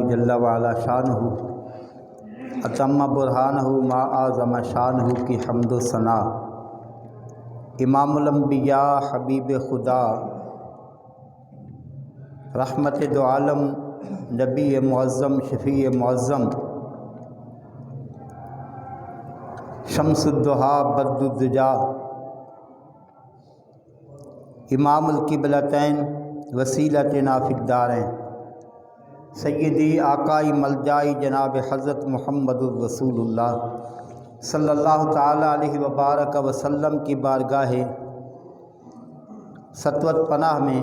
جل وعلا شانہ اتم برہانہ ما اعظم شانہ کی حمد و ثنا۔ امام الانبیاء حبیب خدا رحمت دو عالم نبی معظم شفیع معظم شمس الضحیٰ بدر الدجا امام القبلتین وسیلتنا فی الدارین سیدی آقائی ملجائی جناب حضرت محمد الرسول اللہ صلی اللہ تعالیٰ علیہ وبارک وسلم کی بارگاہ سطوت پناہ میں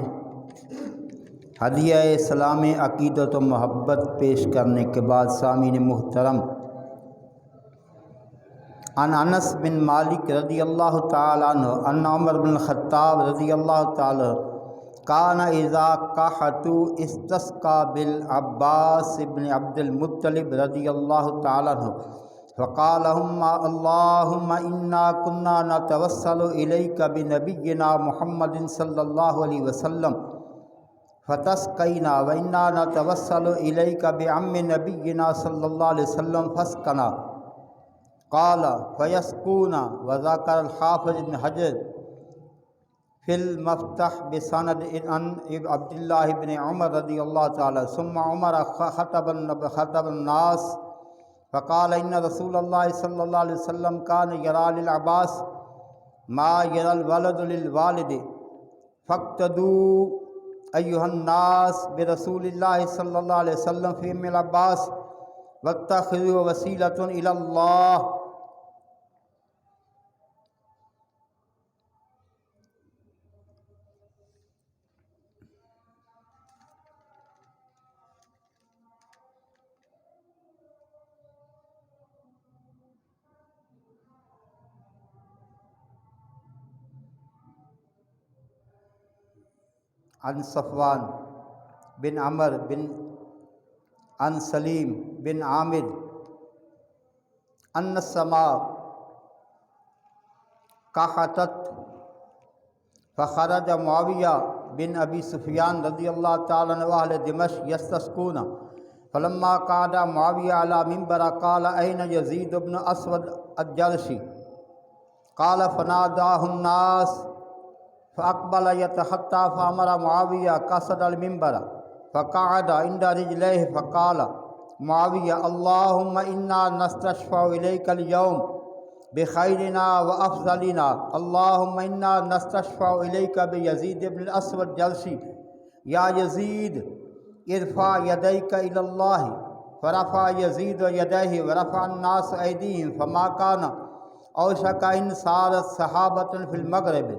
ہدیہ سلام عقیدت و محبت پیش کرنے کے بعد سامعین محترم، عن انس بن مالک رضی اللہ تعالیٰ عنہ ان عمر بن الخطاب رضی اللہ تعالیٰ کان اذا قحطوا استسقى بالعباس بن عبد المطلب رضی اللہ تعالیٰ عنہ فقال اللهم انا كنا نتوسل اليك بنبينا محمد صلی اللہ علیہ وسلم فتسقينا وانا نتوسل اليك بعم نبينا صلی اللہ علیہ وسلم فاسقنا قال فيسقونا۔ وذكر الحافظ ابن حجر فی المفتح بسند عن عبد اللہ بن عمر رضی اللہ تعالی ثم عمر خطب الناس فقال ان رسول اللہ صلی اللہ علیہ وسلم کان یرا للعباس ما یرا الولد للوالد فاقتدوا ایھا الناس برسول اللہ صلی اللہ علیہ وسلم فی ام العباس واتخذوا وسیلۃ الی اللہ۔ عن صفوان بن عمر بن عن سلیم بن عامر ان السماء قحطت فخرج معاویہ بن ابی سفیان رضی اللہ تعالیٰ عنہ اہل دمشق یستسقون فلما قعد معاویہ علی منبر قال این یزید بن اسود الجرشی قال فناداه الناس فاقبل يتحتى فامر معاویہ قصد المنبر فقعد عند رجليه فقال معاویہ اللهم انا نستشفع اليك اليوم بخيرنا وافضلنا اللهم انا نستشفع اليك بيزيد بن الاسود الجرشي يا يزيد ارفع يديك الى الله فرفع يزيد يديه ورفع الناس ايديهم فما كان اوشك ان صارت سحابة في المغرب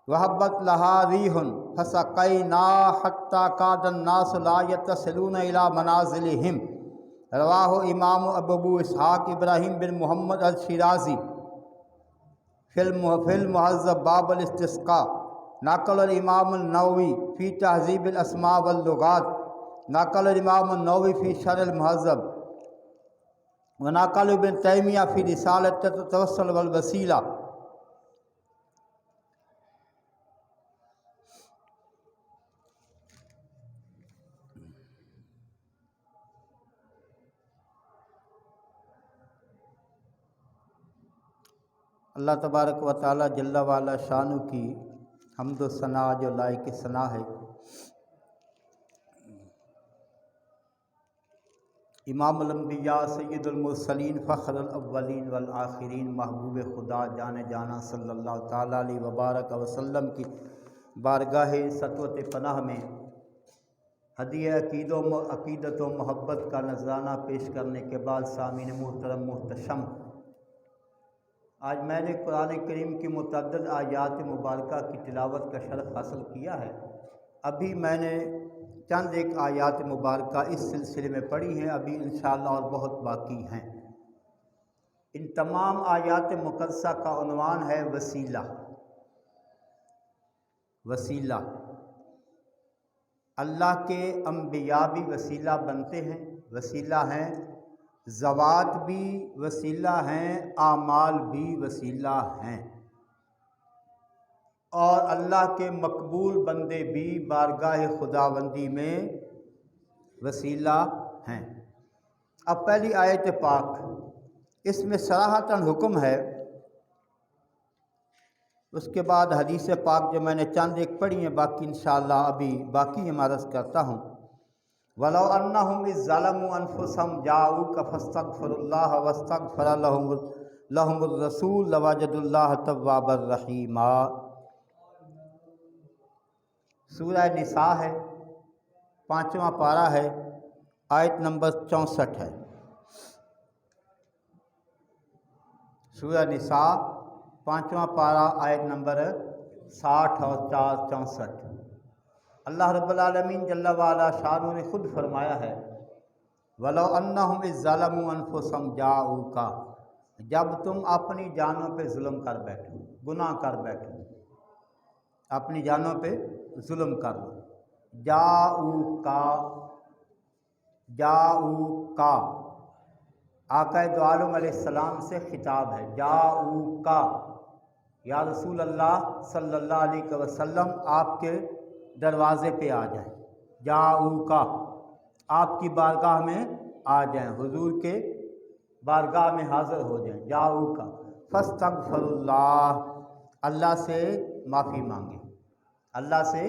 وهبت لها ريح فسقينا حتى كاد الناس لا يتصلون الى منازلهم۔ رواہ امام ابو اسحاق ابراہیم بن محمد الشیرازی فی المہذب باب الاستسقاء۔ نقل الامام النووی فی تہذیب الاسماء واللغات، نقل الامام النووی فی شرح المہذب، ونقل ابن تیمیہ فی رسالۃ التوسل والوسیلہ۔ اللہ تبارک و تعالیٰ جل وعلا شانہ کی حمد و ثنا جو لائق ثنا ہے۔ امام الانبیاء سید المرسلین فخر الاولین والآخرین محبوب خدا جان جانا صلی اللہ تعالیٰ علیہ وبارک وسلم کی بارگاہ سطوت پناہ میں ہدیہ عقیدت و محبت کا نذرانہ پیش کرنے کے بعد سامعین محترم محتشم، آج میں نے قرآن کریم کی متعدد آیات مبارکہ کی تلاوت کا شرف حاصل کیا ہے۔ ابھی میں نے چند ایک آیات مبارکہ اس سلسلے میں پڑھی ہیں، ابھی انشاءاللہ اور بہت باقی ہیں۔ ان تمام آیات مقدسہ کا عنوان ہے وسیلہ۔ وسیلہ اللہ کے انبیاء بھی وسیلہ بنتے ہیں، وسیلہ ہیں، ذوات بھی وسیلہ ہیں، اعمال بھی وسیلہ ہیں، اور اللہ کے مقبول بندے بھی بارگاہ خداوندی میں وسیلہ ہیں۔ اب پہلی آیت پاک، اس میں صراحتاً حکم ہے، اس کے بعد حدیث پاک جو میں نے چند ایک پڑھی ہیں، باقی انشاءاللہ ابھی باقی میں عرض کرتا ہوں۔ وَلَوْ أَنَّهُمْ إِذ ظَّلَمُوا أَنفُسَهُمْ جَاءُوكَ فَاسْتَغْفَرُوا اللَّهَ وَاسْتَغْفَرَ لَهُمُ الرَّسُولُ لَوَجَدُوا اللَّهَ تَوَّابًا رَحِيمًا۔ سورہ نساء ہے، 5واں پارہ ہے، آیت نمبر 64 ہے۔ سورہ نساء 5واں پارہ، آیت نمبر 60 اور 64۔ اللہ رب العالمین جل وعلا شانہ نے خود فرمایا ہے، وَلَوْ أَنَّهُمْ إِذ ظَّلَمُوا أَنفُسَهُمْ جَاءُوكَ، جب تم اپنی جانوں پہ ظلم کر بیٹھو، گناہ کر بیٹھو، اپنی جانوں پہ ظلم کر لو۔ جاؤک آقا دو عالم علیہ السلام سے خطاب ہے، جاؤک یا رسول اللہ صلی اللہ علیہ وسلم آپ کے دروازے پہ آ جائیں، جاؤک آپ کی بارگاہ میں آ جائیں، حضور کے بارگاہ میں حاضر ہو جائیں۔ جاؤک فاستغفر اللہ، اللہ سے معافی مانگیں، اللہ سے،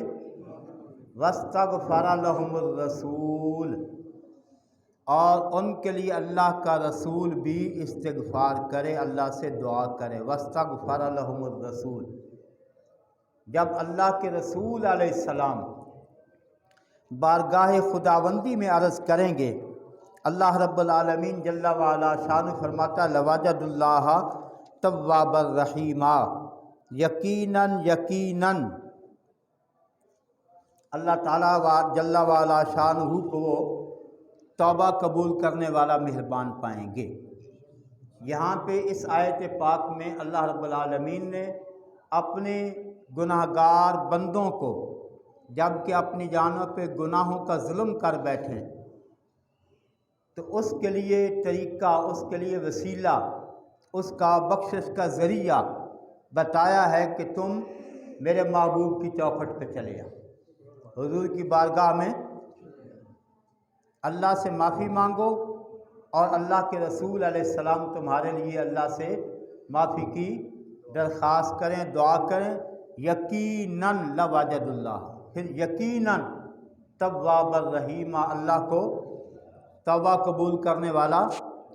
واستغفر لہم الرسول، اور ان کے لیے اللہ کا رسول بھی استغفار کرے، اللہ سے دعا کرے۔ واستغفر لہم الرسول، جب اللہ کے رسول علیہ السلام بارگاہ خداوندی میں عرض کریں گے، اللہ رب العالمین جل وعلا شان فرماتا لَوَجَدُ اللَّهَ تَوَّابًا رَحِيمًا، یقیناً اللہ تعالیٰ جل وعلا شانہ کو وہ توبہ قبول کرنے والا مہربان پائیں گے۔ یہاں پہ اس آیت پاک میں اللہ رب العالمین نے اپنے گناہ گار بندوں کو جب کہ اپنی جانوں پہ گناہوں کا ظلم کر بیٹھیں تو اس کے لیے طریقہ، اس کے لیے وسیلہ، اس کا بخشش کا ذریعہ بتایا ہے کہ تم میرے محبوب کی چوکھٹ پہ چلے آؤ، حضور کی بارگاہ میں اللہ سے معافی مانگو، اور اللہ کے رسول علیہ السلام تمہارے لیے اللہ سے معافی کی درخواست کریں، دعا کریں۔ یقیناً لَوَجَدُ اللہ، پھر یقیناً تواب الرحیم، اللہ کو توبہ قبول کرنے والا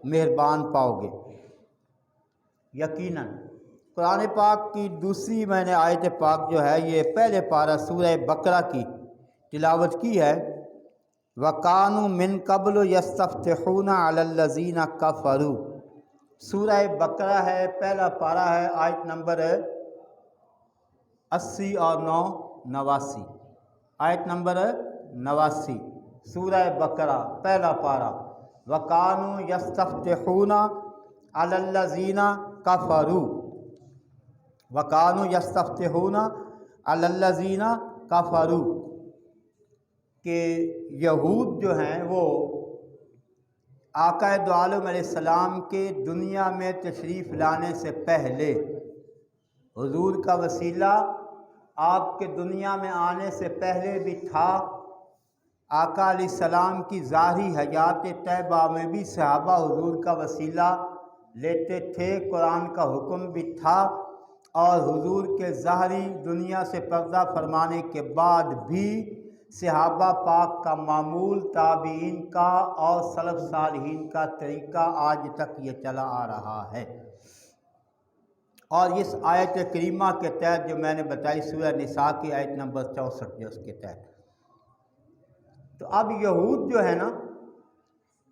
مہربان پاؤ گے۔ یقیناً قرآن پاک کی دوسری میں نے آیت پاک جو ہے یہ پہلے پارہ سورہ بقرہ کی تلاوت کی ہے، وَقَانُوا مِن قَبْلُ يَسْتَفْتِحُونَ عَلَى الَّذِينَ كَفَرُوا، سورہ بقرہ ہے، پہلا پارہ ہے، آیت نمبر 80 اور 89، آیت نمبر 89، سورہ بقرہ پہلا پارہ، وَقَانُوا يَسْتَفْتِحُونَ عَلَى الَّذِينَ كَفَرُوا، وَقَانُوا يَسْتَفْتِحُونَ عَلَى الَّذِينَ كَفَرُوا، کہ یہود جو ہیں وہ آقا دو عالم علیہ السلام کے دنیا میں تشریف لانے سے پہلے، حضور کا وسیلہ آپ کے دنیا میں آنے سے پہلے بھی تھا، آقا علیہ السلام کی ظاہری حیات طیبہ میں بھی صحابہ حضور کا وسیلہ لیتے تھے، قرآن کا حکم بھی تھا، اور حضور کے ظاہری دنیا سے پردہ فرمانے کے بعد بھی صحابہ پاک کا معمول، تابعین کا اور سلف صالحین کا طریقہ آج تک یہ چلا آ رہا ہے۔ اور اس آیت کریمہ کے تحت جو میں نے بتائی سورہ نساء کی آیت نمبر 64 جو اس کے تحت، تو اب یہود جو ہے نا،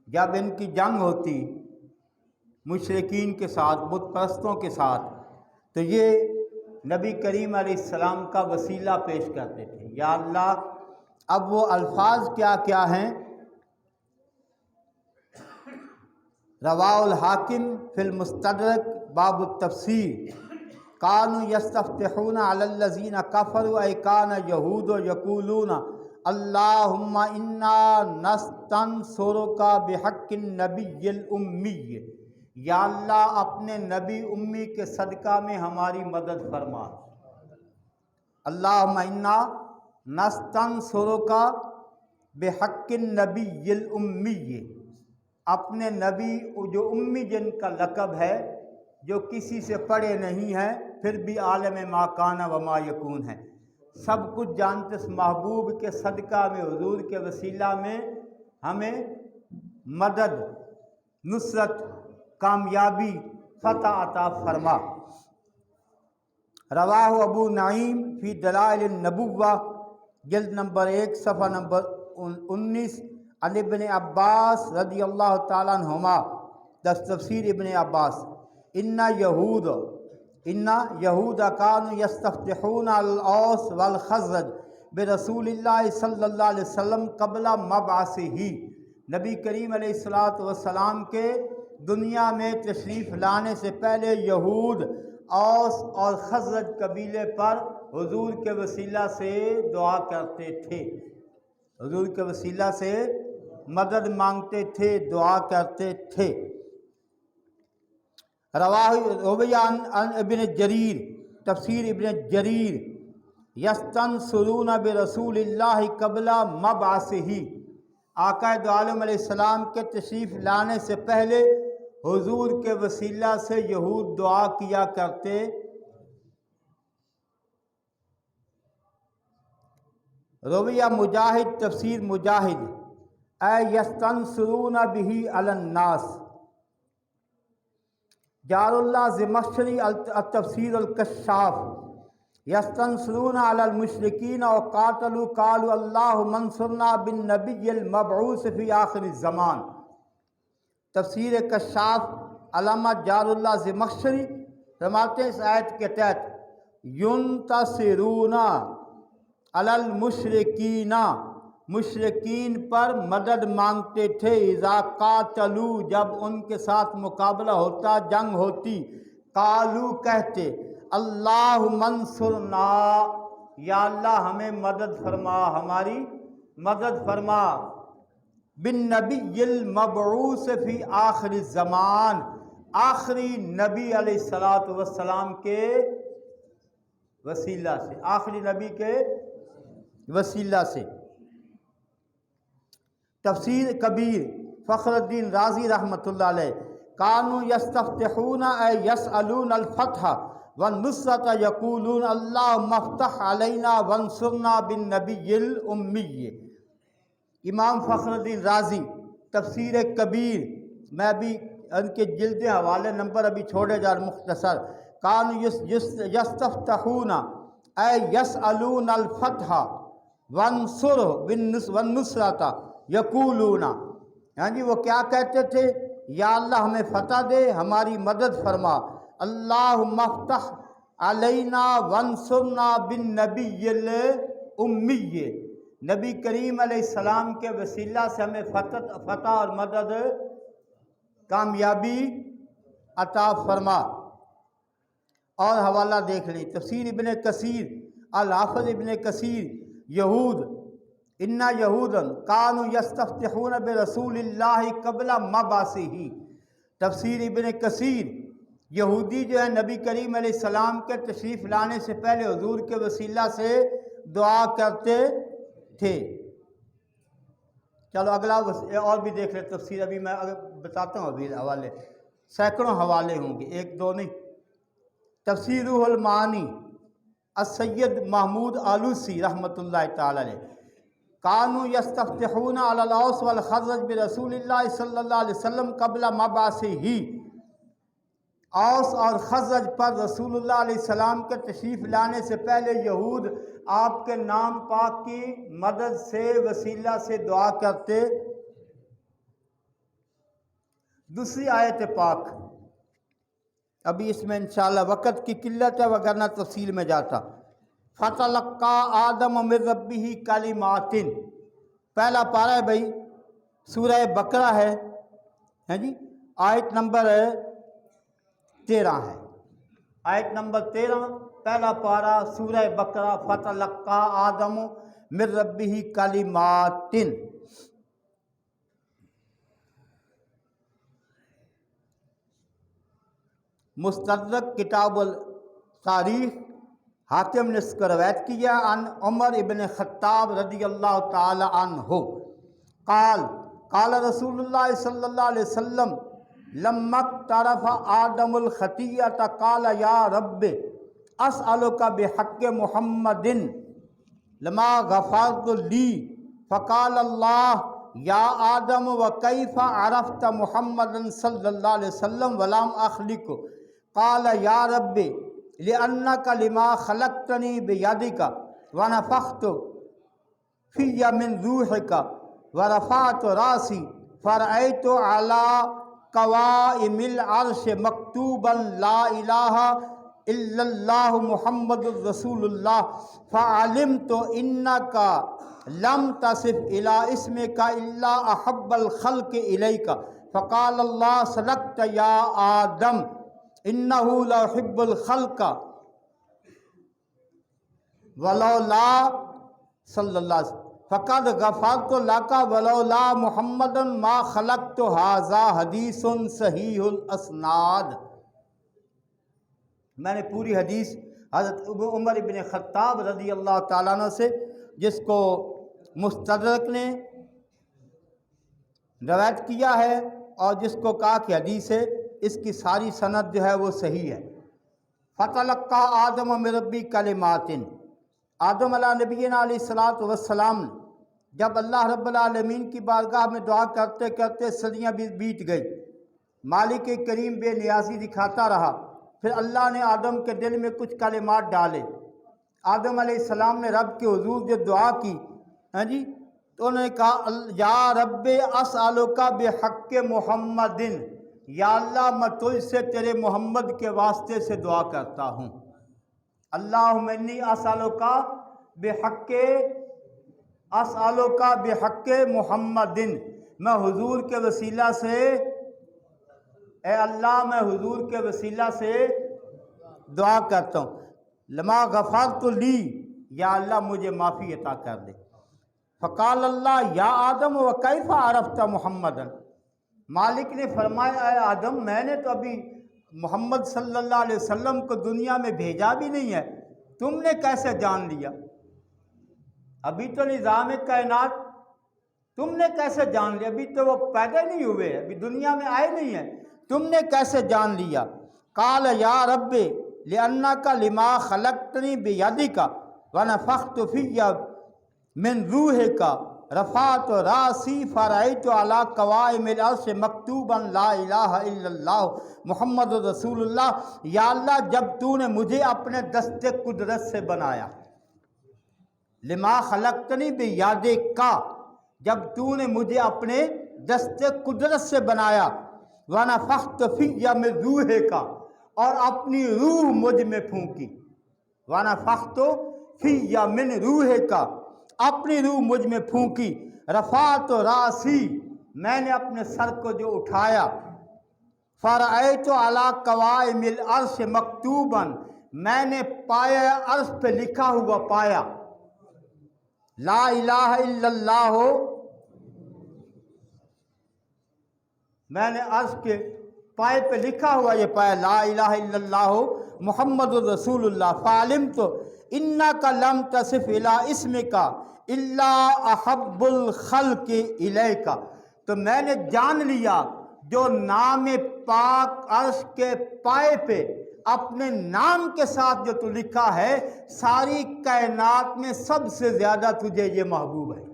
جب ان کی جنگ ہوتی مشرکین کے ساتھ، بت پرستوں کے ساتھ، تو یہ نبی کریم علیہ السلام کا وسیلہ پیش کرتے تھے، یا اللہ۔ اب وہ الفاظ کیا کیا ہیں؟ رواہ الحاکم فی المستدرک باب التفسیر، کانوا یستفتحون علی الذین کفروا، ای کان یہود یقولون اللہم انا نستنصرک بحق النبی الامی، یا اللہ اپنے نبی امی کے صدقہ میں ہماری مدد فرما۔ اللہم انا نستنصرک بحق النبی الامی، اپنے نبی جو امی جن کا لقب ہے، جو کسی سے پڑھے نہیں ہیں پھر بھی عالم ما کان و ما یکون ہے، سب کچھ جانتے اس محبوب کے صدقہ میں، حضور کے وسیلہ میں ہمیں مدد، نصرت، کامیابی، فتح عطا فرما۔ رواہ ابو نعیم فی دلائل النبوہ، جلد نمبر 1 صفحہ نمبر 19، عن ابن عباس رضی اللہ تعالیٰ عنہما، تفسیر ابن عباس، ان یہود کانوا یستفتحون الاوس والخزرج برسول اللہ صلی اللہ علیہ وسلم قبل مبعثہ، نبی کریم علیہ السلام کے دنیا میں تشریف لانے سے پہلے یہود اوس اور خزرج قبیلے پر حضور کے وسیلہ سے دعا کرتے تھے، حضور کے وسیلہ سے مدد مانگتے تھے، دعا کرتے تھے۔ رواہ عن ابن جریر، تفسیر ابن جریر، یستنصرون برسول اللہ قبل مبعثہ، آقا دو عالم علیہ السلام کے تشریف لانے سے پہلے حضور کے وسیلہ سے یہود دعا کیا کرتے۔ رویہ مجاہد، تفسیر مجاہد، اے یستنصرون بہ علی الناس، جار اللہ زمخشری التفسیر الکشاف، یستنصرون علی المشرکین وقاتلوا قالوا اللہم انصرنا بالنبی المبعوث فی آخر الزمان، تفسیر کشاف، علامہ جار اللہ زمخشری فرماتے ہیں اس آیت کے تحت ینتصرون علی المشرکین، مشرکین پر مدد مانگتے تھے، اذا قاتلوا، جب ان کے ساتھ مقابلہ ہوتا، جنگ ہوتی، قالو کہتے، اللہم انصرنا، یا اللہ ہمیں مدد فرما، ہماری مدد فرما، بالنبی المبعوث فی آخر الزمان، آخری نبی علیہ السلام کے وسیلہ سے، آخری نبی کے وسیلہ سے۔ تفسیر کبیر، فخر الدین رازی رحمۃ اللہ علیہ، کانوا یستفتحون اے یسألون الفتح والنصرۃ یقولون اللہم افتح علینا وانصرنا بالنبی الامی، امام فخر الدین رازی، تفسیر کبیر، میں ابھی ان کے جلد حوالے نمبر ابھی چھوڑے جا رہے مختصر، کانوا یستفتحون اے یسألون الفتح والنصرۃ یقولون، ہاں جی وہ کیا کہتے تھے، یا اللہ ہمیں فتح دے، ہماری مدد فرما، اللہم افتح علینا وانصرنا بالنبی الامی، نبی کریم علیہ السلام کے وسیلہ سے ہمیں فتح اور مدد، کامیابی عطا فرما۔ اور حوالہ دیکھ لیں، تفسیر ابن کثیر، الحافظ ابن کثیر، یہود، ان یہودا کانوا یستفتحون برسول اللہ قبل مبعثہ، تفسیر ابن کثیر، یہودی جو ہے نبی کریم علیہ السلام کے تشریف لانے سے پہلے حضور کے وسیلہ سے دعا کرتے تھے۔ چلو اگلا اور بھی دیکھ لیں تفسیر، ابھی میں بتاتا ہوں، ابھی حوالے سینکڑوں حوالے ہوں گے، ایک دو نہیں۔ تفسیر روح المعانی، السید محمود آلوسی رحمۃ اللہ تعالی علیہ، کانوا یستفتحون علی الاوس والخزرج برسول اللہ صلی اللہ علیہ وسلم قبل مبعثہ، اوس اور خزرج پر رسول اللہ علیہ السلام کے تشریف لانے سے پہلے یہود آپ کے نام پاک کی مدد سے، وسیلہ سے دعا کرتے۔ دوسری آیت پاک، ابھی اس میں انشاءاللہ وقت کی قلت ہے وگرنہ تفصیل میں جاتا۔ فَتَلَقَّىٰ آدَمُ مِن رَبِّهِ کَلِمَاتٍ، پہلا پارہ ہے بھائی، سورہ بقرہ ہے، جی آیت نمبر 13 ہے، آیت نمبر 13، پہلا پارہ سورہ بقرہ، فَتَلَقَّىٰ آدَمُ مِن رَبِّهِ کَلِمَاتٍ۔ مستدرک کتاب التاریخ، حاکم نے اس کو روایت کیا عن عمر ابن خطاب رضی اللہ تعالی عنہ قال قال رسول اللہ صلی اللہ علیہ وسلم لما اقترف آدم الخطیۃ قال یا رب اسألک بحق محمد لما غفرت لی فقال اللہ یا آدم وکیف عرفت محمد صلی اللہ علیہ وسلم ولم اخلق قال یا رب لأنک لما خلقتنی بیدک ونفخت فی من روحک ورفعت راسی فرأیت علی قوائم العرش مکتوبا لا الہ الا اللہ محمد رسول اللہ فعلمت انک لم تصف الى اسمک الا احب الخلق الیک فقال اللہ صدقت یا آدم انہ ليحب الخلق ولولا صلی اللہ علیہ وسلم فقد غفرت لک ولولا محمد ما خلقت ھذا حدیث صحیح الاسناد۔ میں نے پوری حدیث حضرت عمر بن خطاب رضی اللہ تعالیٰ عنہ سے، جس کو مستدرک نے روایت کیا ہے اور جس کو کہا کہ حدیث ہے، اس کی ساری سند جو ہے وہ صحیح ہے۔ فتلقى آدم من ربی کلمات، آدم علیہ نبینا علیہ الصلوۃ والسلام جب اللہ رب العالمین کی بارگاہ میں دعا کرتے کرتے صدیاں بیت گئی، مالک کریم بے نیازی دکھاتا رہا، پھر اللہ نے آدم کے دل میں کچھ کلمات ڈالے۔ آدم علیہ السلام نے رب کے حضور جو دعا کی، تو انہوں نے کہا یا رب اسألک بحق محمد، یا اللہ میں تجھ سے تیرے محمد کے واسطے سے دعا کرتا ہوں۔ اللہم انی اسألک بحق محمد، میں حضور کے وسیلہ سے، اے اللہ میں حضور کے وسیلہ سے دعا کرتا ہوں، لما غفرت لی، یا اللہ مجھے معافی عطا کر دے۔ فقال اللہ یا آدم وکیف عرفت محمد، مالک نے فرمایا اے آدم میں نے تو ابھی محمد صلی اللہ علیہ وسلم کو دنیا میں بھیجا بھی نہیں ہے، تم نے کیسے جان لیا؟ ابھی تو نظام کائنات تم نے کیسے جان لیا؟ ابھی تو وہ پیدا نہیں ہوئے، ابھی دنیا میں آئے نہیں ہیں، تم نے کیسے جان لیا؟ قال یا رب لأنک لما خلقتنی بیدک ونفخت فی من روحک رفعت راسی فرأیت علی قوائم العرش مکتوبا لا الہ الا اللہ محمد رسول اللہ، یا اللہ جب تو نے مجھے اپنے دست قدرت سے بنایا، لما خلقتنی بیدک، جب تو نے مجھے اپنے دست قدرت سے بنایا، ونفخت فی من روحک، اور اپنی روح مجھ میں پھونکی، ونفخت فی من روحک، اپنی روح مجھ میں پھونکی، رفعت راسی، میں نے اپنے سر کو جو اٹھایا، فرأیت علی قوائم العرش مکتوبا، میں نے پایا عرش پہ لکھا ہوا پایا، لا الہ الا اللہ، میں نے عرش کے پائے پہ لکھا ہوا یہ پایا لا الہ الا اللہ محمد رسول اللہ، فعلمت انک لم تصف الی اسمک الا احب الخلق الیک، تو میں نے جان لیا جو نام پاک عرش کے پائے پہ اپنے نام کے ساتھ جو تو لکھا ہے، ساری کائنات میں سب سے زیادہ تجھے یہ محبوب ہے۔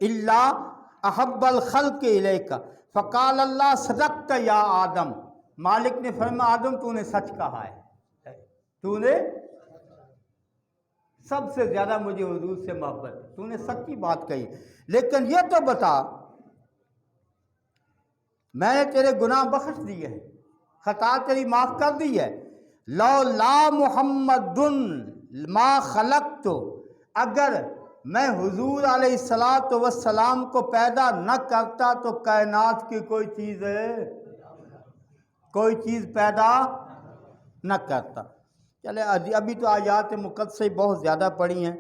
الا احب الخلق الیک، فقال اللہ صدقت یا آدم، مالک نے فرمایا آدم تو نے سچ کہا ہے، تو نے سب سے زیادہ مجھے حضور سے محبت ہے، تو نے سچی بات کہی، لیکن یہ تو بتا میں نے تیرے گناہ بخش دیے ہیں، خطا تیری معاف کر دی ہے، لولا محمد ما خلقت، اگر میں حضور علیہ السلام کو پیدا نہ کرتا تو کائنات کی کوئی چیز پیدا نہ کرتا۔ چلے ابھی تو آیات مقدسہ بہت زیادہ پڑھی ہیں۔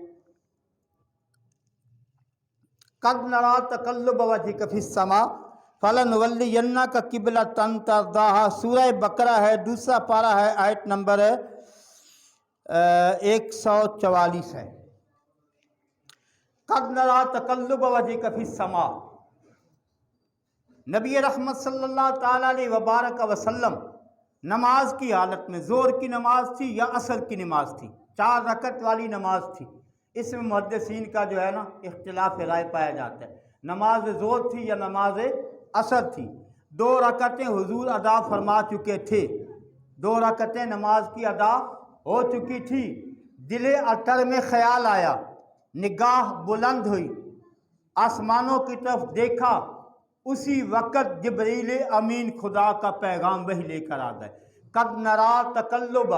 قد نرا تقلب وجهک فی السماء فَلَنُوَلِّيَنَّكَ قِبْلَةً تَرْضَاهَا، سورہ بقرہ ہے، دوسرا پارہ ہے، آیت نمبر 144 ہے۔ قَدْ نَرَىٰ تَقَلُّبَ وَجْهِكَ فِي السَّمَاءِ، نبی رحمت صلی اللہ تعالیٰ علیہ وبارک وسلم نماز کی حالت میں، زور کی نماز تھی یا عصر کی نماز تھی، 4 رکعت والی نماز تھی، اس میں محدثین کا جو ہے نا اختلاف رائے پایا جاتا ہے، نماز زور تھی یا نماز عصر تھی۔ 2 رکعتیں حضور ادا فرما چکے تھے، 2 رکعتیں نماز کی ادا ہو چکی تھی، دل اطہر میں خیال آیا، نگاہ بلند ہوئی، آسمانوں کی طرف دیکھا، اسی وقت جبریل امین خدا کا پیغام وہی لے کر آ گئے۔ قد نرا تقلب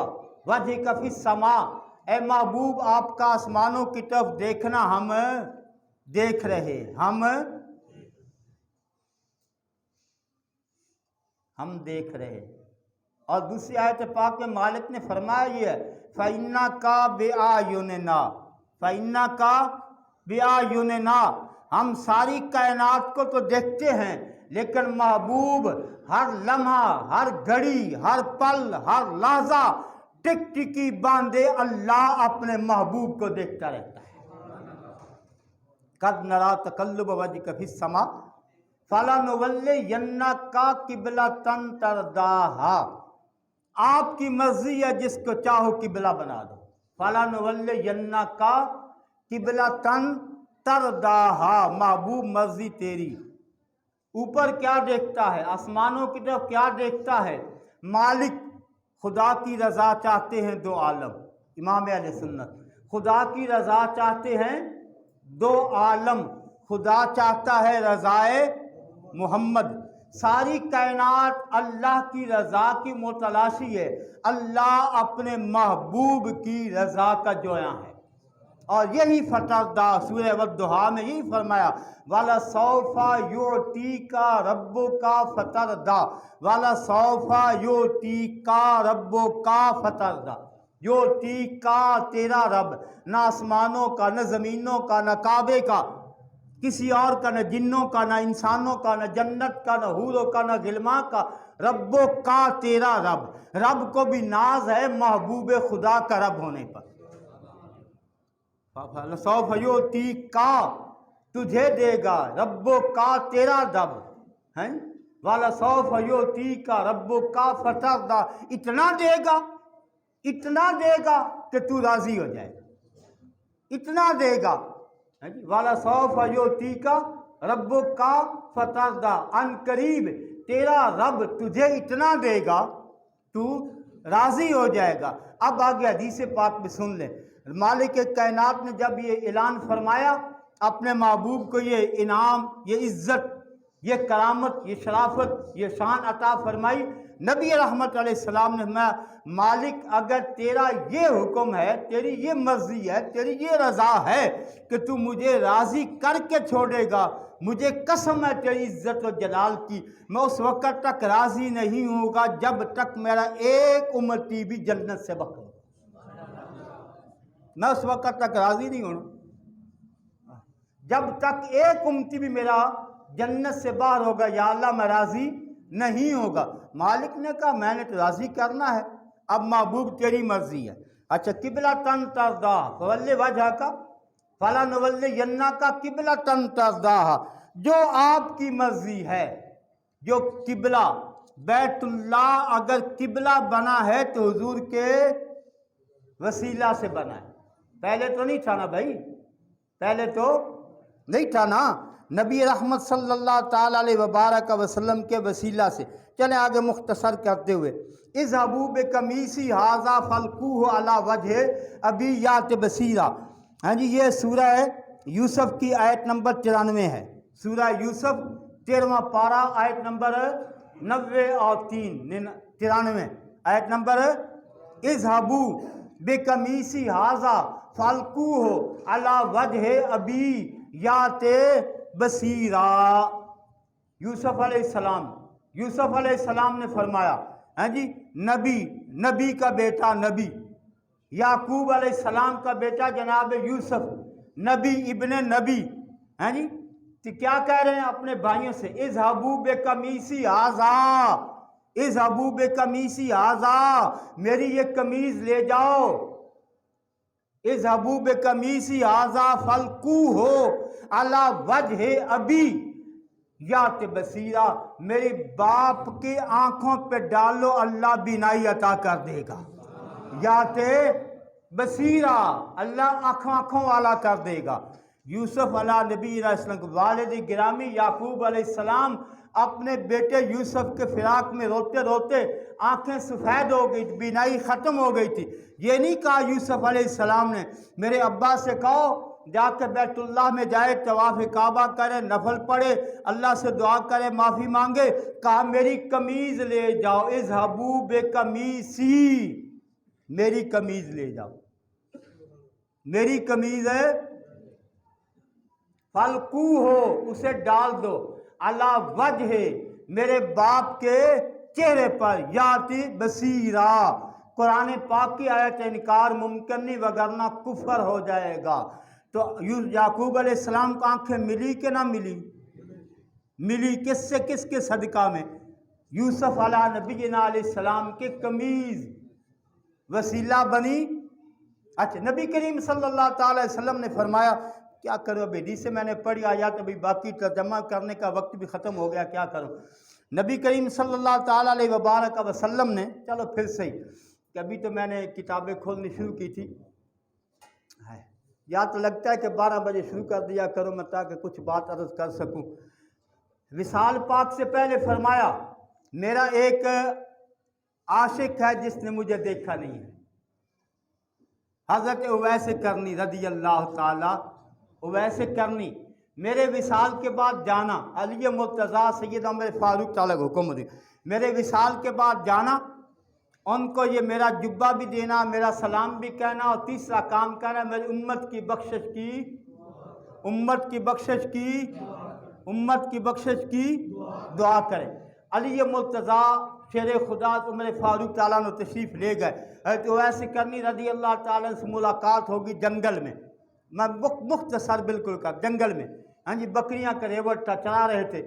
وجهک فی السماء، اے محبوب آپ کا آسمانوں کی طرف دیکھنا ہم دیکھ رہے، ہم دیکھ رہے۔ اور دوسری آیت پاک میں مالک نے فرمایا یہ ہے، فَإِنَّكَ بِأَعْيُنِنَا، فَإِنَّكَ بِأَعْيُنِنَا، ہم ساری کائنات کو تو دیکھتے ہیں، لیکن محبوب ہر لمحہ، ہر گھڑی، ہر پل، ہر لحظہ ٹک ٹکی باندھے اللہ اپنے محبوب کو دیکھتا رہتا ہے۔ قد نرا تقلب وجهک فی السماء فَلَنُوَلِّيَنَّكَ قِبْلَةً تَرْضَاهَا، آپ کی مرضی ہے جس کو چاہو قبلہ بنا دو۔ فَلَنُوَلِّيَنَّكَ قِبْلَةً تَرْضَاهَا، محبوب مرضی تیری۔ اوپر کیا دیکھتا ہے؟ آسمانوں کی طرف کیا دیکھتا ہے؟ مالک خدا کی رضا چاہتے ہیں 2 عالم، امام اہل سنت خدا کی رضا چاہتے ہیں 2 عالم، خدا چاہتا ہے رضائے محمد، ساری کائنات اللہ کی رضا کی متلاشی ہے، اللہ اپنے محبوب کی رضا کا جویاں ہے۔ اور یہی فتردہ سورہ والضحیٰ میں یہی فرمایا، وَلَسَوْفَ يُعْطِيكَ رَبُّكَ فَتَرْضَىٰ، وَلَسَوْفَ يُعْطِيكَ رَبُّكَ فَتَرْضَىٰ، يُعْطِيكَ تیرا رب، نہ آسمانوں کا، نہ زمینوں کا، نہ کعبے کا، کسی اور کا، نہ جنوں کا، نہ انسانوں کا، نہ جنت کا، نہ حوروں کا، نہ غلماں کا، ربُّكَ تیرا رب۔ رب کو بھی ناز ہے محبوب خدا کا رب ہونے پر۔ سوف یعطیک، تجھے دے گا، ربک تیرا رب ہے، والا سوف یعطیک ربک فترضیٰ، اتنا دے گا کہ تو راضی ہو جائے، اتنا دے گا، والا سوف یعطیک ربک فترضیٰ، ان قریب تیرا رب تجھے اتنا دے گا تو راضی ہو جائے گا۔ اب آگے حدیث پاک میں سن لیں، مالک کائنات نے جب یہ اعلان فرمایا، اپنے محبوب کو یہ انعام، یہ عزت، یہ کرامت، یہ شرافت، یہ شان عطا فرمائی، نبی رحمت علیہ السلام نے فرمایا، مالک اگر تیرا یہ حکم ہے، تیری یہ مرضی ہے، تیری یہ رضا ہے کہ تو مجھے راضی کر کے چھوڑے گا، مجھے قسم ہے تیری عزت و جلال کی، میں اس وقت تک راضی نہیں ہوں گا جب تک میرا ایک امتی بھی جنت سے باہر ہو، میں اس وقت تک راضی نہیں ہوں جب تک ایک امتی بھی میرا جنت سے باہر ہوگا، یا اللہ میں راضی نہیں ہوگا۔ مالک نے کہا میں نے تو راضی کرنا ہے، اب محبوب تیری مرضی ہے۔ اچھا، قبلۃً ترضیٰ فولی وجہک فلنولیَنَّکَ قبلۃً ترضیٰ، جو آپ کی مرضی ہے، جو قبلہ بیت اللہ اگر قبلہ بنا ہے تو حضور کے وسیلہ سے بنا ہے، پہلے تو نہیں تھا نا بھائی، پہلے تو نہیں تھا نا، نبی رحمت صلی اللہ تعالیٰ علیہ وبارک وسلم کے وسیلہ سے۔ چلیں آگے مختصر کرتے ہوئے، اذهبوا بقمیصی ھذا فالقوہ علی وجہ ابی یأت بصیرا، ہاں جی، یہ سورہ یوسف کی آیت نمبر 93 ہے، سورہ یوسف 13واں پارہ آیت نمبر 90 اور 93 آیت نمبر، اذهبوا بقمیصی ھذا فالقوہ علی وجہ ابی یأت بصیرا، یوسف علیہ السلام نے فرمایا، ہاں جی، نبی کا بیٹا، نبی یعقوب علیہ السلام کا بیٹا جناب یوسف، نبی ابن نبی، ہاں جی، تو کیا کہہ رہے ہیں اپنے بھائیوں سے؟ اذهبوا بقمیصی ھذا، اذهبوا بقمیصی ھذا، میری یہ قمیض لے جاؤ، اذهبوا بقمیصی ھذا فالقوہ علی وجہ ابی یات بصیرہ، میرے باپ کی آنکھوں پہ ڈالو، اللہ بینائی عطا کر دے گا، یات بصیرہ، اللہ آنکھوں والا کر دے گا۔ یوسف علیہ نبی علیہ السلام کے والد گرامی یعقوب علیہ السلام اپنے بیٹے یوسف کے فراق میں روتے روتے آنکھیں سفید ہو گئی، بینائی ختم ہو گئی تھی۔ یہ نہیں کہا یوسف علیہ السلام نے میرے ابا سے کہو جا کے بیت اللہ میں جائے، طواف کعبہ کرے، نفل پڑھے، اللہ سے دعا کرے، معافی مانگے، کہا میری قمیض لے جاؤ، اذهبوا بقمیصی، میری قمیض لے جاؤ، میری قمیض ہے، فالقوہ، اسے ڈال دو، علی وجہ، میرے باپ کے چہرے پر، یاتی بصیرہ، قرآن پاک کی آیت انکار ممکن نہیں، وگرنہ کفر ہو جائے گا۔ تو یعقوب علیہ السلام کو آنکھیں ملی کہ نہ ملی؟ ملی، کس سے؟ کس کے صدقہ میں؟ یوسف علیہ نبینا علیہ السلام کی قمیض وسیلہ بنی۔ اچھا، نبی کریم صلی اللہ تعالی علیہ وسلم نے فرمایا، کیا کرو اب حدیث سے میں نے پڑھی آیات، ابھی باقی ترجمہ کرنے کا وقت بھی ختم ہو گیا، کیا کرو؟ نبی کریم صلی اللہ تعالی علیہ وبارک وسلم نے، چلو پھر صحیح کہ ابھی تو میں نے کتابیں کھولنی شروع کی تھی، یا تو لگتا ہے کہ 12 بجے شروع کر دیا کرو میں تاکہ کچھ بات عرض کر سکوں۔ وصال پاک سے پہلے فرمایا میرا ایک عاشق ہے جس نے مجھے دیکھا نہیں ہے، حضرت اویس کرنی رضی اللہ تعالی، اویس کرنی، میرے وصال کے بعد جانا، علی مرتضیٰ سید عمر فاروق تعالیٰ کو حکم دی، میرے وصال کے بعد جانا، ان کو یہ میرا جبہ بھی دینا، میرا سلام بھی کہنا، اور تیسرا کام کرنا، میری امت کی بخشش کی، امت کی بخشش کی، امت کی بخشش کی دعا کرے۔ علی مرتضیٰ شیر خدا عمر فاروق تعالیٰ نے تشریف لے گئے، حضرت اویس کرنی رضی اللہ تعالیٰ سے ملاقات ہوگی جنگل میں، میں مختصر بالکل کا جنگل میں، ہاں جی، بکریاں کا ریوٹ چلا رہے تھے،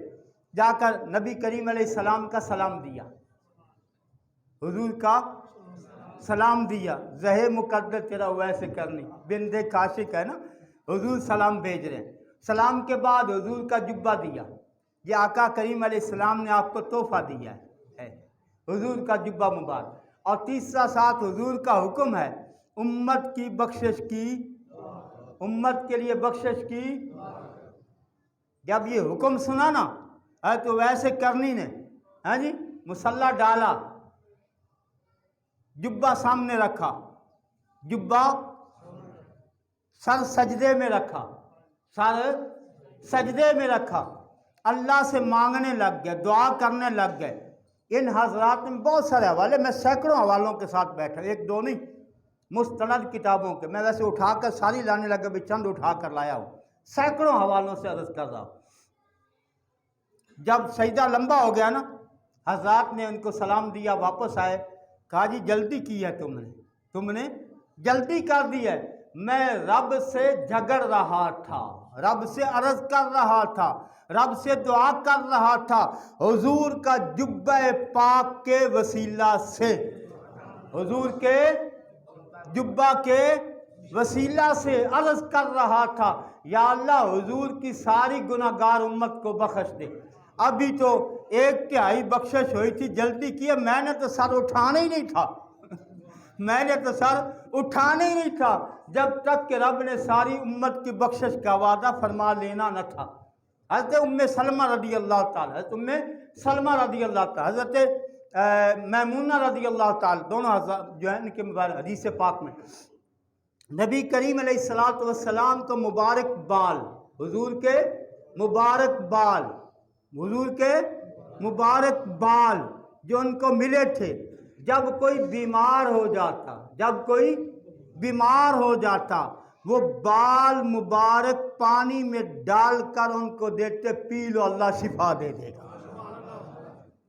جا کر نبی کریم علیہ السلام کا سلام دیا، حضور کا سلام دیا، زہ مقدر تیرا اویس کرنی، بند کاشق ہے نا، حضور سلام بھیج رہے ہیں، سلام کے بعد حضور کا جبہ دیا، یہ آقا کریم علیہ السلام نے آپ کو تحفہ دیا ہے، حضور کا جبہ مبارک، اور تیسرا ساتھ حضور کا حکم ہے امت کی بخشش کی، امت کے لیے بخشش کی۔ جب یہ حکم سنا نا تو ویسے کرنی نے، ہاں جی، مصلی ڈالا، جبہ سامنے رکھا، جبہ سر سجدے میں رکھا، سر سجدے میں رکھا، اللہ سے مانگنے لگ گئے، دعا کرنے لگ گئے۔ ان حضرات میں بہت سارے حوالے، میں سینکڑوں حوالوں کے ساتھ بیٹھا، ایک دو نہیں، مستند کتابوں کے، میں ویسے اٹھا کر ساری لانے لگا، بھی چند اٹھا کر لایا ہوں، سینکڑوں حوالوں سے عرض کر رہا ہوں۔ جب سجدہ لمبا ہو گیا نا، حضرات نے ان کو سلام دیا، واپس آئے، کہا جی جلدی کی ہے تم نے جلدی کر دی ہے، میں رب سے جھگڑ رہا تھا، رب سے عرض کر رہا تھا، رب سے دعا کر رہا تھا، حضور کا جبہ پاک کے وسیلہ سے، حضور کے جبہ کے وسیلہ سے عرض کر رہا تھا، یا اللہ حضور کی ساری گناہگار امت کو بخش دے۔ ابھی تو 1/3 بخشش ہوئی تھی، جلدی کیے، میں نے تو سر اٹھانا ہی نہیں تھا، میں نے تو سر اٹھانا ہی نہیں تھا، جب تک کہ رب نے ساری امت کی بخشش کا وعدہ فرما لینا نہ تھا۔ حضرت ام سلمہ رضی اللہ تعالی، حضرت ام سلمہ رضی اللہ تعالی، حضرت میمونہ رضی اللہ تعالی، دونوں حضرات جو ہیں ان کے مبارک حدیث پاک میں نبی کریم علیہ السلام کو مبارک بال، حضور کے مبارک بال، حضور کے مبارک بال جو ان کو ملے تھے، جب کوئی بیمار ہو جاتا، جب کوئی بیمار ہو جاتا، وہ بال مبارک پانی میں ڈال کر ان کو دیتے، پی لو اللہ شفا دے دے گا۔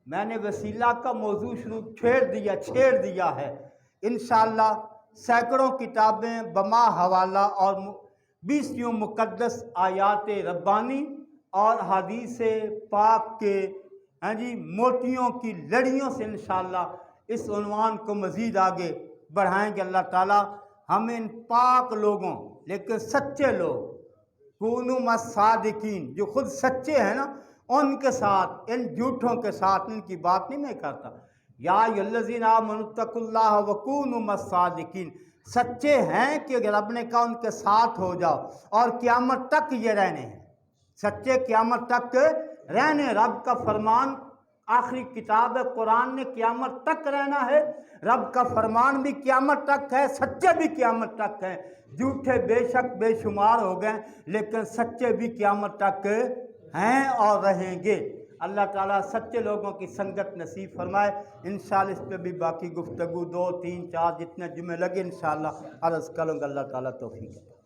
میں نے وسیلہ کا موضوع چھیڑ دیا ہے، انشاءاللہ سینکڑوں کتابیں بما حوالہ اور 20 مقدس آیات ربانی اور حدیث پاک کے موتیوں کی لڑیوں سے انشاءاللہ اس عنوان کو مزید آگے بڑھائیں گے۔ اللہ تعالیٰ ہمیں ان پاک لوگوں لیکن سچے لوگ کونوا مع الصادقین جو خود سچے ہیں نا ان کے ساتھ، ان جھوٹوں کے ساتھ ان کی بات نہیں میں کرتا۔ یا ایھا الذین آمنوا اتقوا اللہ وکونوا مع الصادقین، سچے ہیں کہ رب نے کہا ان کے ساتھ ہو جاؤ اور قیامت تک یہ رہنے ہیں، سچے قیامت تک رہنے۔ رب کا فرمان آخری کتاب ہے قرآن نے قیامت تک رہنا ہے، رب کا فرمان بھی قیامت تک ہے، سچے بھی قیامت تک ہیں۔ جھوٹے بے شک بے شمار ہو گئے لیکن سچے بھی قیامت تک ہیں اور رہیں گے۔ اللہ تعالیٰ سچے لوگوں کی سنگت نصیب فرمائے۔ انشاءاللہ اس پہ بھی باقی گفتگو 2 3 4 جتنے جمعے لگے انشاءاللہ عرض کروں گا۔ اللہ تعالیٰ توفیق ہے۔